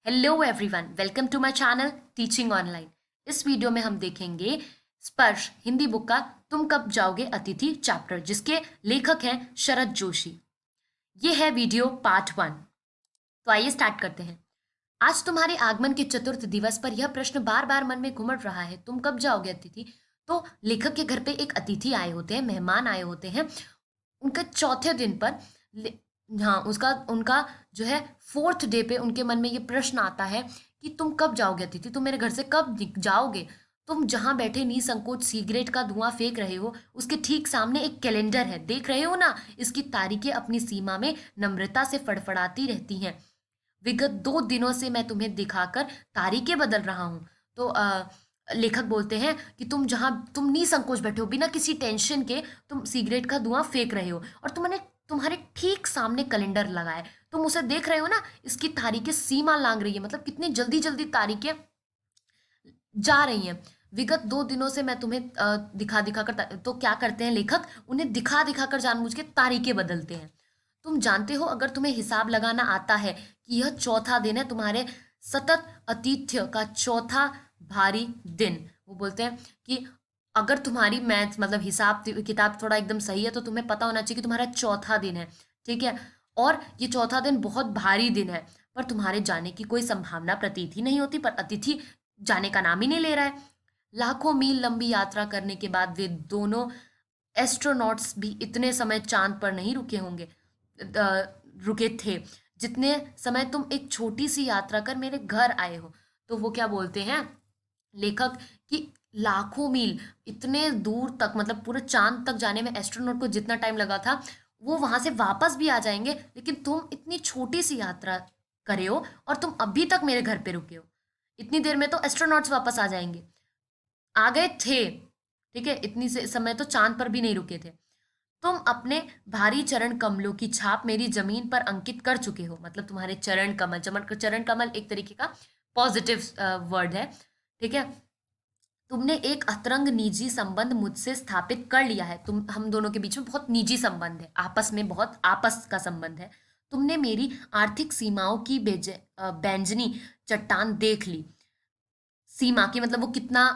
Hello everyone, welcome to my channel teaching online. इस video में हम देखेंगे स्पर्श हिंदी बुक का तुम कब जाओगे अतिथि चैप्टर, जिसके लेखक हैं शरद जोशी। ये है वीडियो पार्ट 1। तो आइए स्टार्ट करते हैं। आज तुम्हारे आगमन के चतुर्थ दिवस पर यह प्रश्न बार बार मन में घुमड़ रहा है, तुम कब जाओगे अतिथि। तो लेखक के घर पे एक अतिथि आए होते हैं, मेहमान आए होते हैं। उनके चौथे दिन पर ले- हाँ, उसका उनका जो है फोर्थ डे पे उनके मन में ये प्रश्न आता है कि तुम कब जाओगे अतिथि, तुम मेरे घर से कब जाओगे। तुम जहां बैठे निसंकोच सिगरेट का धुआं फेंक रहे हो, उसके ठीक सामने एक कैलेंडर है, देख रहे हो ना। इसकी तारीखें अपनी सीमा में नम्रता से फड़फड़ाती रहती हैं। विगत 2 दिनों से मैं तुम्हें दिखाकर तारीखें बदल रहा हूँ। तो लेखक बोलते हैं कि तुम निसंकोच बैठे हो, बिना किसी टेंशन के तुम सिगरेट का धुआं फेंक रहे हो, और तुमने तुम्हारे ठीक सामने कैलेंडर लगा है, तुम उसे देख रहे हो ना। इसकी तारीखें सीमा लांघ रही है, मतलब कितनी जल्दी जल्दी तारीखें जा रही हैं। विगत 2 दिनों से मैं तुम्हें दिखा दिखा कर, तो क्या करते हैं लेखक, उन्हें दिखा दिखा कर जानबूझ के तारीखें बदलते हैं। तुम जानते हो, अगर तुम्हें हिसाब लगाना आता है कि यह चौथा दिन है, तुम्हारे सतत आतिथ्य का चौथा भारी दिन। वो बोलते हैं कि अगर तुम्हारी मैथ मतलब हिसाब किताब थोड़ा एकदम सही है, तो तुम्हें पता होना चाहिए कि तुम्हारा चौथा दिन है। ठीक है, और ये चौथा दिन बहुत भारी दिन है, पर तुम्हारे जाने की कोई संभावना प्रतीत ही नहीं होती। पर अतिथि जाने का नाम ही नहीं ले रहा है। लाखों मील लंबी यात्रा करने के बाद वे दोनों एस्ट्रोनॉट्स भी इतने समय चांद पर नहीं रुके होंगे, रुके थे, जितने समय तुम एक छोटी सी यात्रा कर मेरे घर आए हो। तो वो क्या बोलते हैं लेखक कि लाखों मील, इतने दूर तक, मतलब पूरे चांद तक जाने में एस्ट्रोनॉट को जितना टाइम लगा था, वो वहां से वापस भी आ जाएंगे, लेकिन तुम इतनी छोटी सी यात्रा करे हो और तुम अभी तक मेरे घर पे रुके हो। इतनी देर में तो एस्ट्रोनॉट्स वापस आ जाएंगे, आ गए थे। ठीक है, इतनी से समय तो चांद पर भी नहीं रुके थे। तुम अपने भारी चरण कमलों की छाप मेरी जमीन पर अंकित कर चुके हो। मतलब तुम्हारे चरण कमल, चरण कमल एक तरीके का पॉजिटिव वर्ड है। ठीक है, तुमने एक अतरंग निजी संबंध मुझसे स्थापित कर लिया है। तुम हम दोनों के बीच में बहुत निजी संबंध है, आपस में बहुत आपस का संबंध है। तुमने मेरी आर्थिक सीमाओं की बैंजनी चट्टान देख ली। सीमा की मतलब वो कितना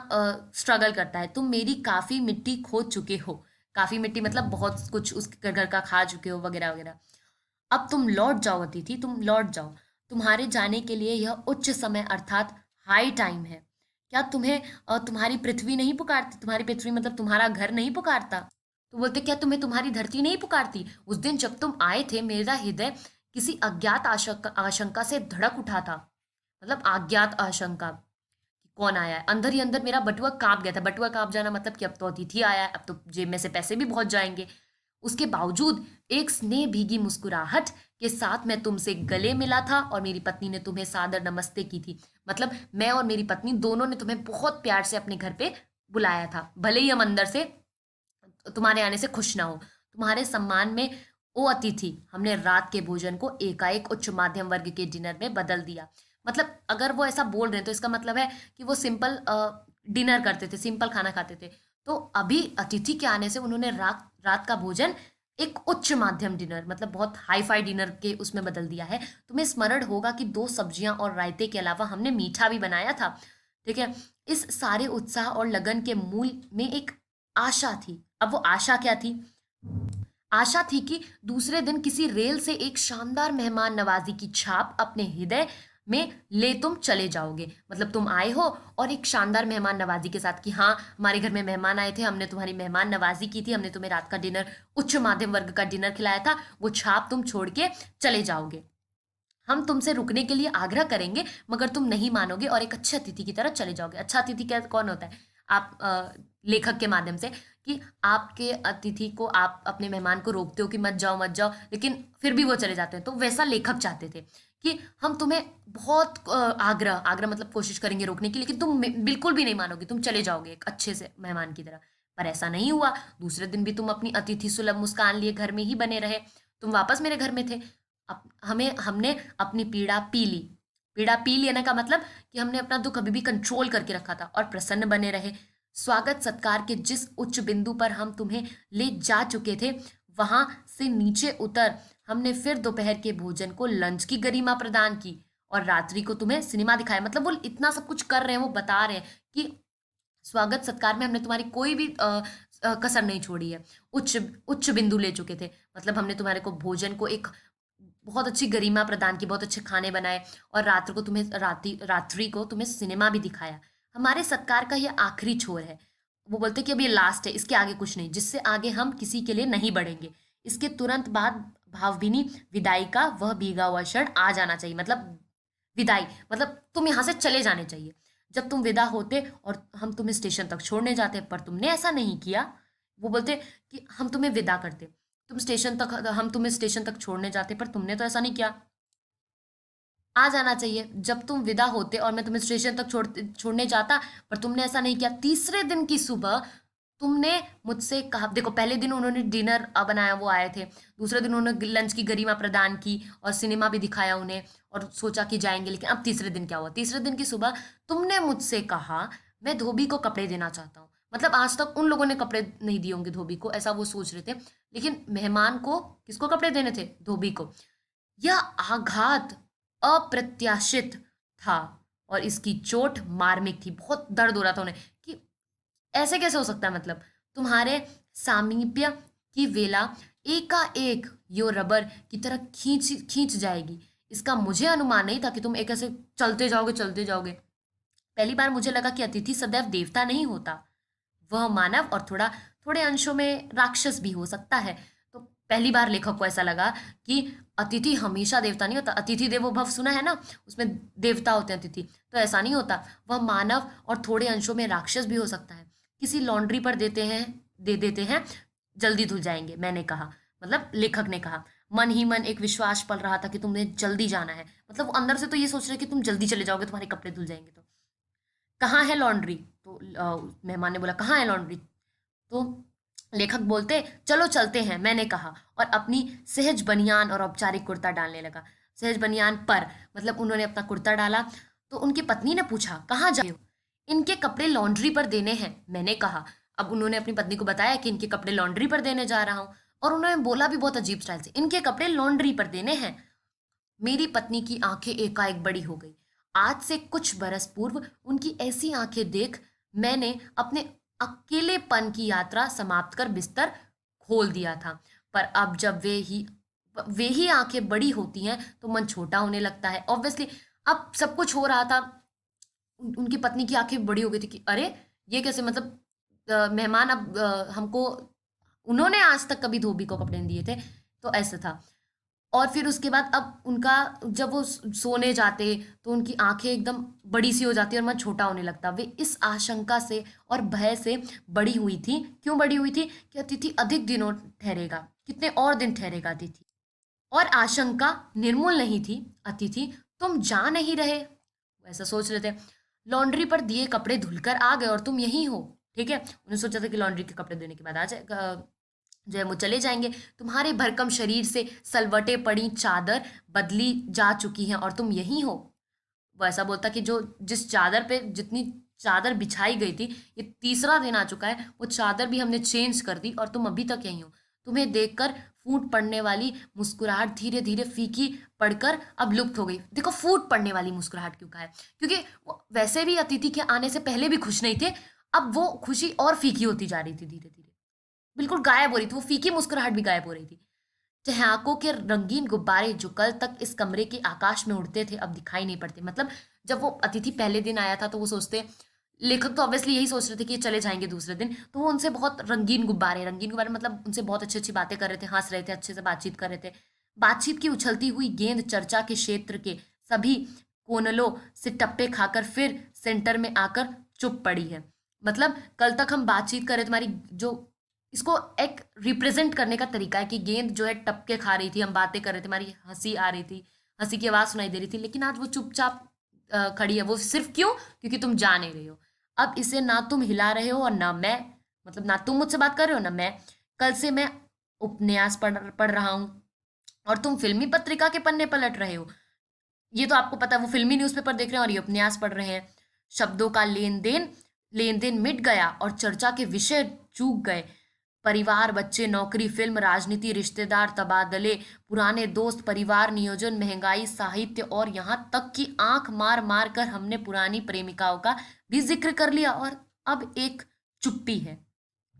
स्ट्रगल करता है। तुम मेरी काफी मिट्टी खोद चुके हो। काफी मिट्टी मतलब बहुत कुछ उसके घर का खा चुके हो, वगैरह वगैरह। अब तुम लौट जाओ अतिथि, तुम लौट जाओ। तुम्हारे जाने के लिए यह उच्च समय अर्थात हाई टाइम है। क्या तुम्हें तुम्हारी पृथ्वी नहीं पुकारती? तुम्हारी पृथ्वी मतलब तुम्हारा घर नहीं पुकारता? तो बोलते, क्या तुम्हें तुम्हारी धरती नहीं पुकारती? उस दिन जब तुम आए थे, मेरा हृदय किसी अज्ञात आशंका आशंका से धड़क उठा था। मतलब अज्ञात आशंका कि कौन आया है। अंदर ही अंदर मेरा बटुआ कांप गया था। बटुआ कांप जाना मतलब कि अब तो अतिथि आया है, अब तो जेब में से पैसे भी बहुत जाएंगे। उसके बावजूद एक स्नेह भीगी मुस्कुराहट के साथ मैं तुमसे गले मिला था, और मेरी पत्नी ने तुम्हें सादर नमस्ते की थी। मतलब मैं और मेरी पत्नी दोनों ने तुम्हें बहुत प्यार से अपने घर पे बुलाया था, भले ही हम अंदर से तुम्हारे आने से खुश ना हो। तुम्हारे सम्मान में ओ अतिथि, हमने रात के भोजन को एकाएक उच्च माध्यम वर्ग के डिनर में बदल दिया। मतलब अगर वो ऐसा बोल रहे हैं तो इसका मतलब है कि वो सिंपल डिनर करते थे, सिंपल खाना खाते थे। तो अभी अतिथि के आने से उन्होंने रात रात का भोजन एक उच्च माध्यम डिनर, मतलब बहुत हाई फाई डिनर के उसमें बदल दिया है। तुम्हें स्मरण होगा कि 2 सब्जियां और रायते के अलावा हमने मीठा भी बनाया था। ठीक है, इस सारे उत्साह और लगन के मूल में एक आशा थी। अब वो आशा क्या थी? आशा थी कि दूसरे दिन किसी रेल से एक शानदार मेहमान नवाजी की छाप अपने हृदय में ले तुम चले जाओगे। मतलब तुम आए हो और एक शानदार मेहमान नवाजी के साथ कि हाँ, हमारे घर में मेहमान आए थे, हमने तुम्हारी मेहमान नवाजी की थी, हमने तुम्हें रात का डिनर, उच्च माध्यम वर्ग का डिनर खिलाया था। वो छाप तुम छोड़ के चले जाओगे। हम तुमसे रुकने के लिए आग्रह करेंगे, मगर तुम नहीं मानोगे और एक अच्छे अतिथि की तरह चले जाओगे। अच्छा अतिथि क्या कौन होता है? आप लेखक के माध्यम से, कि आपके अतिथि को, आप अपने मेहमान को रोकते हो कि मत जाओ मत जाओ, लेकिन फिर भी वो चले जाते हैं। तो वैसा लेखक चाहते थे कि हम तुम्हें बहुत आग्रह आग्रह मतलब कोशिश करेंगे रोकने की, लेकिन तुम बिल्कुल भी नहीं मानोगे, तुम चले जाओगे एक अच्छे से मेहमान की तरह। पर ऐसा नहीं हुआ। दूसरे दिन भी तुम अपनी अतिथि सुलभ मुस्कान लिए घर में ही बने रहे। तुम वापस मेरे घर में थे। हमें हमने अपनी पीड़ा पी ली। पीड़ा पी लेने का मतलब कि हमने अपना दुख अभी भी कंट्रोल करके रखा था और प्रसन्न बने रहे। स्वागत सत्कार के जिस उच्च बिंदु पर हम तुम्हें ले जा चुके थे, वहां से नीचे उतर हमने फिर दोपहर के भोजन को लंच की गरिमा प्रदान की, और रात्रि को तुम्हें सिनेमा दिखाया। मतलब वो इतना सब कुछ कर रहे हैं, वो बता रहे हैं कि स्वागत सत्कार में हमने तुम्हारी कोई भी कसर नहीं छोड़ी है। उच्च उच्च बिंदु ले चुके थे। मतलब हमने तुम्हारे को भोजन को एक बहुत अच्छी गरिमा प्रदान की, बहुत अच्छे खाने बनाए, और रात्रि को तुम्हें सिनेमा भी दिखाया। हमारे सत्कार का यह आखिरी छोर है। वो बोलते कि अब ये लास्ट है, इसके आगे कुछ नहीं, जिससे आगे हम किसी के लिए नहीं बढ़ेंगे। इसके तुरंत बाद भावभीनी विदाई का वह भीगा हुआ क्षण आ जाना चाहिए। मतलब विदाई मतलब तुम यहाँ से चले जाने चाहिए। जब तुम विदा होते और हम तुम्हें स्टेशन तक छोड़ने जाते, पर तुमने ऐसा नहीं किया। वो बोलते कि हम तुम्हें विदा करते, हम तुम्हें स्टेशन तक छोड़ने जाते, पर तुमने तो ऐसा नहीं किया। आ जाना चाहिए जब तुम विदा होते और मैं तुम्हें स्टेशन तक छोड़ने जाता, पर तुमने ऐसा नहीं किया। तीसरे दिन की सुबह तुमने मुझसे कहा, देखो पहले दिन उन्होंने डिनर बनाया, वो आए थे। दूसरे दिन उन्होंने लंच की गरिमा प्रदान की और सिनेमा भी दिखाया उन्हें, और सोचा कि जाएंगे। लेकिन अब तीसरे दिन क्या हुआ? तीसरे दिन की सुबह तुमने मुझसे कहा मैं धोबी को कपड़े देना चाहता हूँ। मतलब आज तक उन लोगों ने कपड़े नहीं दिए होंगे धोबी को, ऐसा वो सोच रहे थे। लेकिन मेहमान को किसको कपड़े देने थे? धोबी को। यह आघात अप्रत्याशित था और इसकी चोट मार्मिक थी। बहुत दर्द हो रहा था उन्हें कि ऐसे कैसे हो सकता है। मतलब तुम्हारे सामीप्य की वेला एकाएक यो रबर की तरह खींच खींच जाएगी, इसका मुझे अनुमान नहीं था कि तुम एक ऐसे चलते जाओगे। पहली बार मुझे लगा कि अतिथि सदैव देवता नहीं होता, वह मानव और थोड़े अंशों में राक्षस भी हो सकता है। तो पहली बार लेखक को ऐसा लगा कि अतिथि हमेशा देवता नहीं होता। अतिथि देवो भव सुना है ना, उसमें देवता होते हैं अतिथि, तो ऐसा नहीं होता। वह मानव और थोड़े अंशों में राक्षस भी हो सकता है। किसी लॉन्ड्री पर दे देते हैं, जल्दी धुल जाएंगे, मैंने कहा। मतलब लेखक ने कहा। मन ही मन एक विश्वास पल रहा था कि तुम्हें जल्दी जाना है। मतलब वो अंदर से तो ये सोच रहे कि तुम जल्दी चले जाओगे, तुम्हारे कपड़े धुल जाएंगे। तो कहाँ है लॉन्ड्री? तो मेहमान ने बोला कहाँ है लॉन्ड्री? तो लेखक बोलते चलो चलते हैं, मैंने कहा, और अपनी सहज बनियान और औपचारिक कुर्ता डालने लगा। सहज बनियान पर मतलब उन्होंने अपना कुर्ता डाला। तो उनकी पत्नी ने पूछा कहाँ जा रहे हो? इनके कपड़े लॉन्ड्री पर देने हैं, मैंने कहा। अब उन्होंने अपनी पत्नी को बताया कि इनके कपड़े लॉन्ड्री पर देने जा रहा हूँ, और उन्होंने बोला भी बहुत अजीब स्टाइल से, इनके कपड़े लॉन्ड्री पर देने हैं। मेरी पत्नी की आंखें एकाएक बड़ी हो गई। आज से कुछ बरस पूर्व उनकी ऐसी आंखें देख मैंने अपने अकेलेपन की यात्रा समाप्त कर बिस्तर खोल दिया था। पर अब जब वे ही आंखें बड़ी होती हैं तो मन छोटा होने लगता है। ऑब्वियसली अब सब कुछ हो रहा था। उनकी पत्नी की आंखें बड़ी हो गई थी कि अरे ये कैसे, मतलब मेहमान अब हमको, उन्होंने आज तक कभी धोबी को कपड़े नहीं दिए थे, तो ऐसा था। और फिर उसके बाद अब उनका जब वो सोने जाते तो उनकी आंखें एकदम बड़ी सी हो जाती और मन छोटा होने लगता। वे इस आशंका से और भय से बड़ी हुई थी। क्यों बड़ी हुई थी? कि अतिथि अधिक दिनों ठहरेगा, कितने और दिन ठहरेगा अतिथि। और आशंका निर्मूल नहीं थी। अतिथि तुम जा नहीं रहे, वो ऐसा सोच रहे थे। लॉन्ड्री पर दिए कपड़े धुलकर आ गए और तुम यहीं हो। ठीक है, उन्होंने सोचा था कि लॉन्ड्री के कपड़े देने के बाद आ जाए, जो है वो चले जाएंगे। तुम्हारे भरकम शरीर से सलवटे पड़ी चादर बदली जा चुकी हैं और तुम यहीं हो। वो ऐसा बोलता कि जो जिस चादर पे जितनी चादर बिछाई गई थी, ये तीसरा दिन आ चुका है, वो चादर भी हमने चेंज कर दी और तुम अभी तक यहीं हो। तुम्हें देखकर फूट पड़ने वाली मुस्कुराहट धीरे धीरे फीकी पड़कर अब लुप्त हो गई। देखो फूट पड़ने वाली मुस्कुराहट क्यों कहा है? क्योंकि वो वैसे भी अतिथि के आने से पहले भी खुश नहीं थे, अब वो खुशी और फीकी होती जा रही थी धीरे धीरे, बिल्कुल गायब हो रही थी। वो फीकी मुस्कुराहट भी गायब हो रही थी। ठहाकों के रंगीन गुब्बारे जो कल तक इस कमरे के आकाश में उड़ते थे अब दिखाई नहीं पड़ते। मतलब जब वो अतिथि पहले दिन आया था तो वो सोचते, लेखक तो ऑब्वियसली यही सोच रहे थे कि ये चले जाएंगे दूसरे दिन, तो वो उनसे बहुत रंगीन गुब्बारे मतलब उनसे बहुत अच्छी अच्छी बातें कर रहे थे, हंस रहे थे, अच्छे से बातचीत कर रहे थे। बातचीत की उछलती हुई गेंद चर्चा के क्षेत्र के सभी कोनलों से टप्पे खाकर फिर सेंटर में आकर चुप पड़ी है। मतलब कल तक हम बातचीत कर रहे, तुम्हारी जो, इसको एक रिप्रेजेंट करने का तरीका है कि गेंद जो है टपके खा रही थी, हम बातें कर रहे थे, हमारी हंसी आ रही थी, हंसी की आवाज़ सुनाई दे रही थी, लेकिन आज वो चुपचाप खड़ी है। वो सिर्फ क्यों? क्योंकि तुम जा नहीं रहे हो। अब इसे ना तुम हिला रहे हो और ना मैं, मतलब ना तुम मुझसे बात कर रहे हो ना मैं। कल से मैं उपन्यास पढ़ रहा हूँ और तुम फिल्मी पत्रिका के पन्ने पलट रहे हो। ये तो आपको पता है, वो फिल्मी न्यूज़पेपर देख रहे हैं और ये उपन्यास पढ़ रहे हैं। शब्दों का लेन देन मिट गया और चर्चा के विषय चूक गए। परिवार, बच्चे, नौकरी, फिल्म, राजनीति, रिश्तेदार, तबादले, पुराने दोस्त, परिवार नियोजन, महंगाई, साहित्य और यहाँ तक कि आंख मार मार कर हमने पुरानी प्रेमिकाओं का भी जिक्र कर लिया और अब एक चुप्पी है।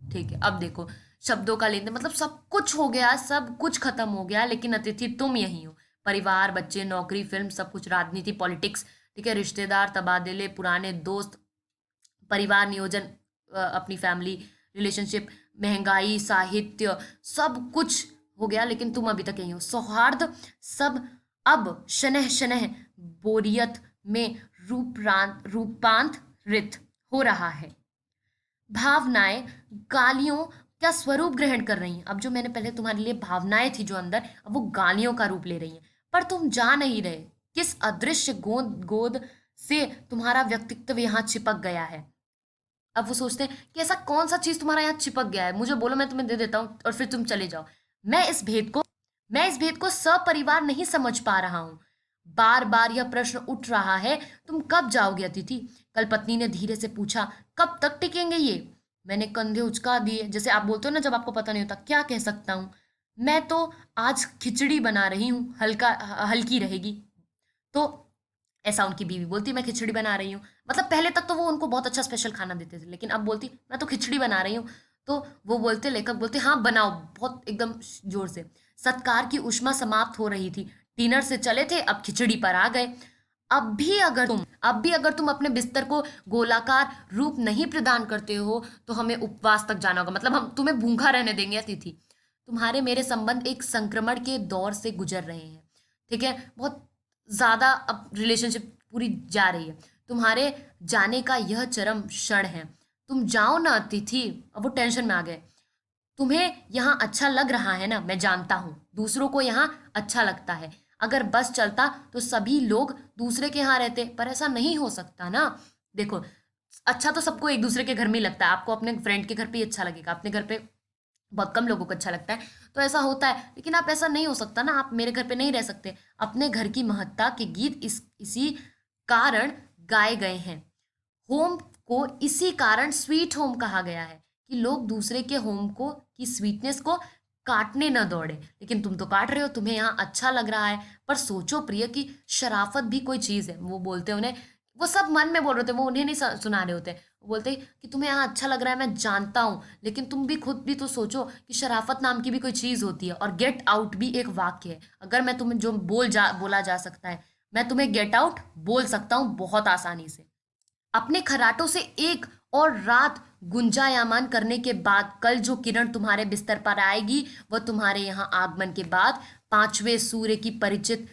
ठीक है, अब देखो शब्दों का लेन देन, मतलब सब कुछ हो गया, सब कुछ खत्म हो गया, लेकिन अतिथि तुम यही हो। परिवार, बच्चे, नौकरी, फिल्म, सब कुछ, राजनीति, पॉलिटिक्स, ठीक है, रिश्तेदार, तबादले, पुराने दोस्त, परिवार नियोजन, अपनी फैमिली रिलेशनशिप, महंगाई, साहित्य, सब कुछ हो गया, लेकिन तुम अभी तक यही हो। सौहार्द सब अब शनह शनह बोरियत में रूपांतरित हो रहा है। भावनाएं गालियों का स्वरूप ग्रहण कर रही हैं। अब जो मैंने पहले तुम्हारे लिए भावनाएं थी जो अंदर, अब वो गालियों का रूप ले रही हैं। पर तुम जा नहीं रहे किस अदृश्य गोद गोद से तुम्हारा व्यक्तित्व यहाँ चिपक गया है। अब वो सोचते हैं कि ऐसा कौन सा चीज तुम्हारा यहाँ चिपक गया है, मुझे बोलो, मैं तुम्हें दे देता हूँ और फिर तुम चले जाओ। मैं इस भेद को मैं इस भेद को सपरिवार नहीं समझ पा रहा हूँ। बार बार यह प्रश्न उठ रहा है, तुम कब जाओगे अतिथि? कल पत्नी ने धीरे से पूछा। कब तक टिकेंगे ये? मैंने कंधे उचका दिए, जैसे आप बोलते हो ना जब आपको पता नहीं होता क्या कह सकता हूँ। मैं तो आज खिचड़ी बना रही हूँ, हल्की रहेगी। तो ऐसा उनकी बीवी बोलती, मैं खिचड़ी बना रही हूँ। मतलब पहले तक तो वो उनको बहुत अच्छा स्पेशल खाना देते थे, लेकिन अब बोलती मैं तो खिचड़ी बना रही हूँ। तो वो बोलते, लेखक बोलते, हाँ बनाओ, बहुत एकदम जोर से। सत्कार की उष्मा समाप्त हो रही थी। डिनर से चले थे, अब खिचड़ी पर आ गए। अब भी अगर तुम अपने बिस्तर को गोलाकार रूप नहीं प्रदान करते हो तो हमें उपवास तक जाना होगा, मतलब हम तुम्हें भूखा रहने देंगे अतिथि। तुम्हारे मेरे संबंध एक संक्रमण के दौर से गुजर रहे हैं, ठीक है, बहुत ज्यादा अब रिलेशनशिप पूरी जा रही है। तुम्हारे जाने का यह चरम क्षण है। तुम जाओ ना अतिथि। अब वो टेंशन में आ गए। तुम्हें यहाँ अच्छा लग रहा है ना, मैं जानता हूँ दूसरों को यहाँ अच्छा लगता है। अगर बस चलता तो सभी लोग दूसरे के यहाँ रहते, पर ऐसा नहीं हो सकता ना। देखो, अच्छा तो सबको एक दूसरे के घर में ही लगता है। आपको अपने फ्रेंड के घर पे ही अच्छा लगेगा, अपने घर पे बहुत कम लोगों को अच्छा लगता है, तो ऐसा होता है। लेकिन आप ऐसा नहीं हो सकता ना, आप मेरे घर पे नहीं रह सकते। अपने घर की महत्ता के गीत इसी कारण गाए गए हैं। होम को इसी कारण स्वीट होम कहा गया है कि लोग दूसरे के होम को की स्वीटनेस को काटने न दौड़े। लेकिन तुम तो काट रहे हो, तुम्हें यहाँ अच्छा लग रहा है। पर सोचो प्रिय कि शराफत भी कोई चीज है। वो बोलते उन्हें, वो सब मन में बोल रहे थे, वो उन्हें नहीं सुना रहे होते। वो बोलते कि तुम्हें यहाँ अच्छा लग रहा है, मैं जानता हूँ, लेकिन तुम भी खुद भी तो सोचो कि शराफत नाम की भी कोई चीज होती है। और गेट आउट भी एक वाक्य है। अगर मैं तुम्हें जो बोला जा सकता है, मैं तुम्हें गेट आउट बोल सकता हूँ बहुत आसानी से। अपने खराटों से एक और रात गुंजायमान करने के बाद कल जो किरण तुम्हारे बिस्तर पर आएगी वह तुम्हारे यहाँ आगमन के बाद पांचवें सूर्य की परिचित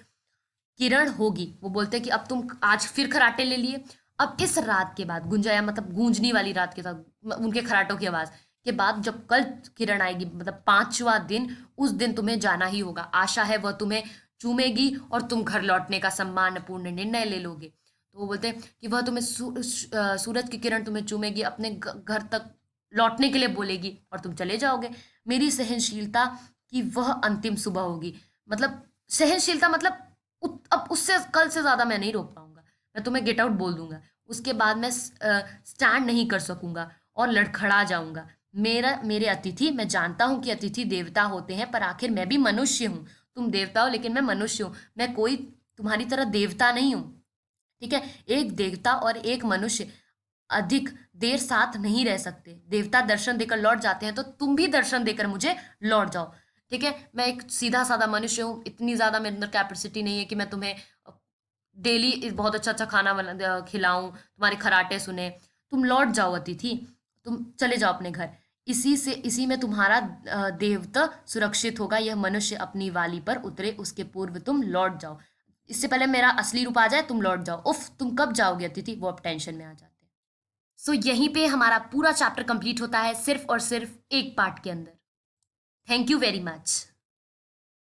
किरण होगी। वो बोलते हैं कि अब तुम आज फिर खराटे ले लिए। अब इस रात के बाद, गुंजाया मतलब गूंजनी वाली रात के साथ उनके खराटों की आवाज के बाद, जब कल किरण आएगी, मतलब पांचवा दिन, उस दिन तुम्हें जाना ही होगा। आशा है वह तुम्हें चूमेगी और तुम घर लौटने का सम्मानपूर्ण निर्णय ले लोगे। तो वो बोलते हैं कि वह तुम्हें सूरज की किरण तुम्हें चूमेगी, अपने घर तक लौटने के लिए बोलेगी और तुम चले जाओगे। मेरी सहनशीलता की वह अंतिम सुबह होगी। मतलब सहनशीलता मतलब अब उससे कल से ज्यादा मैं नहीं रोक पाऊंगा। मैं तुम्हें गेट आउट बोल दूंगा, उसके बाद मैं स्टैंड नहीं कर सकूंगा और लड़खड़ा जाऊंगा। मेरे अतिथि, मैं जानता हूं कि अतिथि देवता होते हैं, पर आखिर मैं भी मनुष्य हूँ। तुम देवता हो लेकिन मैं मनुष्य हूँ। मैं कोई तुम्हारी तरह देवता नहीं हूँ, ठीक है। एक देवता और एक मनुष्य अधिक देर साथ नहीं रह सकते। देवता दर्शन देकर लौट जाते हैं, तो तुम भी दर्शन देकर मुझे लौट जाओ, ठीक है। मैं एक सीधा साधा मनुष्य हूँ, इतनी ज्यादा मेरे अंदर कैपेसिटी नहीं है कि मैं तुम्हें डेली बहुत अच्छा अच्छा खाना खिलाऊं, तुम्हारे खराटे सुने। तुम लौट जाओ अतिथि, तुम चले जाओ अपने घर। इसी में तुम्हारा देवता सुरक्षित होगा। यह मनुष्य अपनी वाली पर उतरे उसके पूर्व तुम लौट जाओ। इससे पहले मेरा असली रूप आ जाए, तुम लौट जाओ। उफ, तुम कब जाओगे अतिथि? वो अब टेंशन में आ जाते हैं। सो यहीं पे हमारा पूरा चैप्टर कंप्लीट होता है, सिर्फ और सिर्फ एक पार्ट के अंदर। Thank you very much.